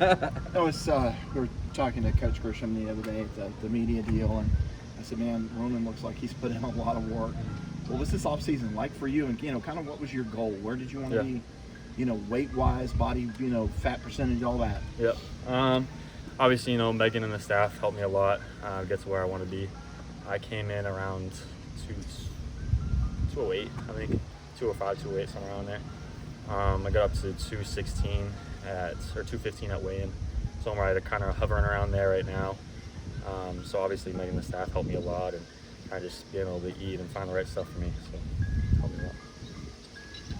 I was we were talking to Coach Grisham the other day at the media deal, and I said, "Man, Ronan looks like he's put in a lot of work." What was this off season like for you? And kind of what was your goal? Where did you want to be? Weight wise, body, fat percentage, all that. Yep. Obviously, Megan and the staff helped me a lot get to where I want to be. I came in around 208, I think, 205, 208, somewhere around there. I got up to 216 or 215 at weigh-in, so I'm right kind of hovering around there right now. So obviously, Megan and the staff helped me a lot, and kind of just being able to eat and find the right stuff for me. So helped me a lot.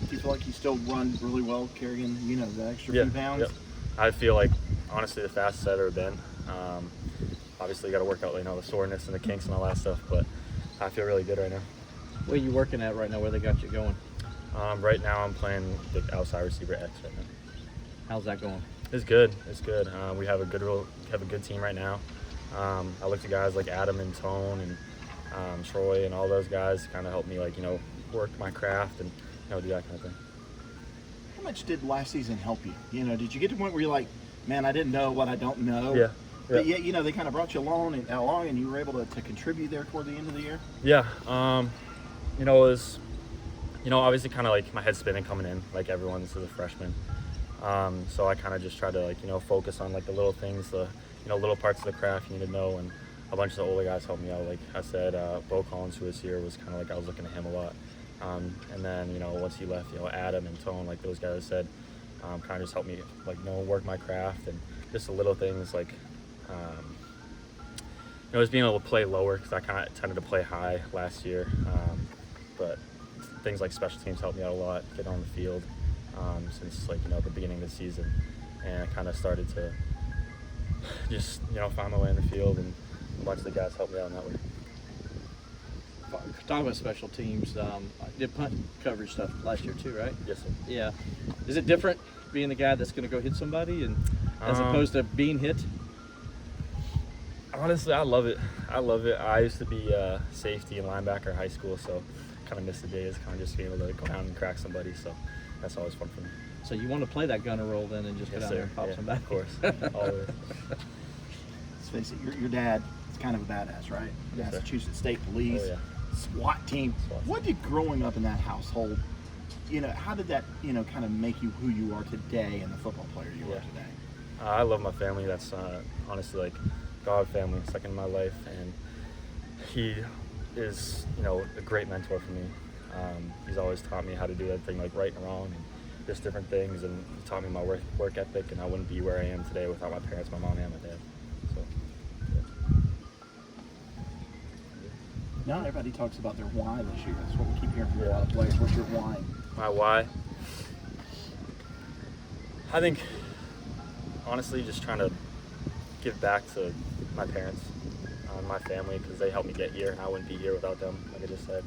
Do you feel like you still run really well, carrying the extra few pounds? Yep. I feel like honestly the fastest I've ever been. Obviously, got to work out the soreness and the kinks and all that stuff, but I feel really good right now. Where are you working at right now? Where they got you going? Right now, I'm playing the outside receiver X right now. How's that going? It's good. It's good. We have a good team right now. I look to guys like Adam and Tone and Troy and all those guys kind of help me work my craft and do that kind of thing. How much did last season help you? Did you get to the point where you're like, man, I didn't know what I don't know? Yeah. But yet, they kind of brought you along and you were able to contribute there toward the end of the year? Yeah. It was, obviously kind of like my head spinning coming in, like everyone's as a freshman. So I kind of just tried to focus on the little things, the little parts of the craft you need to know, and a bunch of the older guys helped me out. Like I said, Bo Collins, who was here, was kind of I was looking at him a lot. And then once he left, Adam and Tone, those guys said, kind of just helped me work my craft, and just the little things just being able to play lower, because I kind of tended to play high last year. But things like special teams helped me out a lot, getting on the field since the beginning of the season, and I kind of started to just find my way in the field, and a bunch of the guys helped me out in that way. Talking about special teams, did punt coverage stuff last year too, right? Yes, sir. Yeah. Is it different being the guy that's going to go hit somebody and as opposed to being hit? Honestly, I love it. I used to be safety and linebacker in high school, so kind of miss the days, kind of just being able to go down and crack somebody. So that's always fun for me. So you want to play that gunner role then and just go down there and pop somebody? Of course, always. Let's face it, your dad is kind of a badass, right? Yes, Massachusetts State Police, Oh, yeah. SWAT team. What did growing up in that household, how did that, kind of make you who you are today and the football player you are today? I love my family. That's honestly God family, second in my life, and he is a great mentor for me. He's always taught me how to do everything right and wrong, and just different things, and he taught me my work ethic, and I wouldn't be where I am today without my parents, my mom and my dad. So Now everybody talks about their why this year. That's what we keep hearing from a lot of players. What's your why? My why? I think, honestly, just trying to give back to my parents, my family, because they helped me get here, and I wouldn't be here without them, like I just said.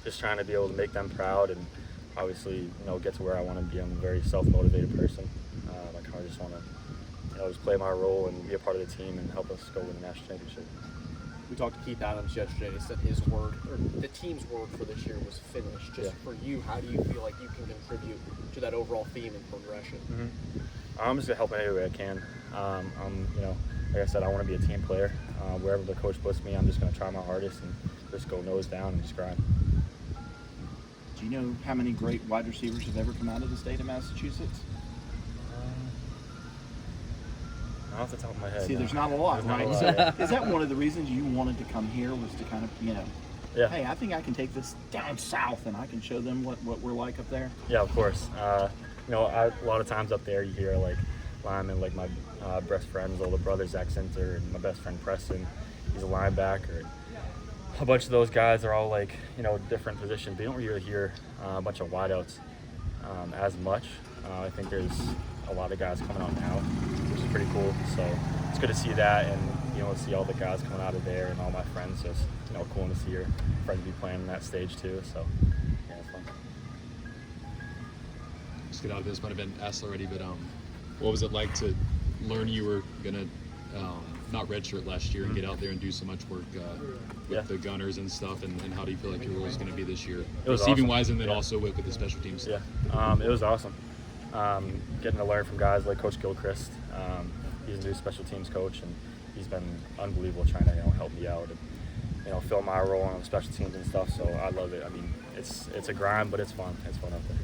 Just trying to be able to make them proud, and obviously, get to where I want to be. I'm a very self-motivated person. I kind of just want to, just play my role and be a part of the team and help us go win the national championship. We talked to Keith Adams yesterday, and he said his word, or the team's word for this year was finish. Just for you, how do you feel like you can contribute to that overall theme and progression? I'm just gonna help in any way I can. Like I said, I want to be a team player. Wherever the coach puts me, I'm just gonna try my hardest and just go nose down and just grind. Do you know how many great wide receivers have ever come out of the state of Massachusetts? Off the top of my head. See, there's not a lot, right? Is that one of the reasons you wanted to come here, was to kind of, hey, I think I can take this down south and I can show them what we're like up there? Yeah, of course. A lot of times up there you hear linemen, my best friend's older brother, Zach Sinter, and my best friend Preston, he's a linebacker. And a bunch of those guys are all different positions. But you don't really hear a bunch of wideouts as much. I think there's a lot of guys coming out now, which is pretty cool. So it's good to see that, and see all the guys coming out of there, and all my friends. Just cool to see your friends be playing on that stage too. So yeah, it's fun. Just get out of this, might have been asked already, but what was it like to learn you were gonna not redshirt last year and get out there and do so much work with the gunners and stuff, and how do you feel like your role is going to be this year, receiving wise, and then also with the special teams? It was awesome. Getting to learn from guys like Coach Gilchrist, He's a new special teams coach, and he's been unbelievable trying to help me out and fill my role on special teams and stuff. So I love it. I mean, it's a grind, but it's fun. It's fun out there.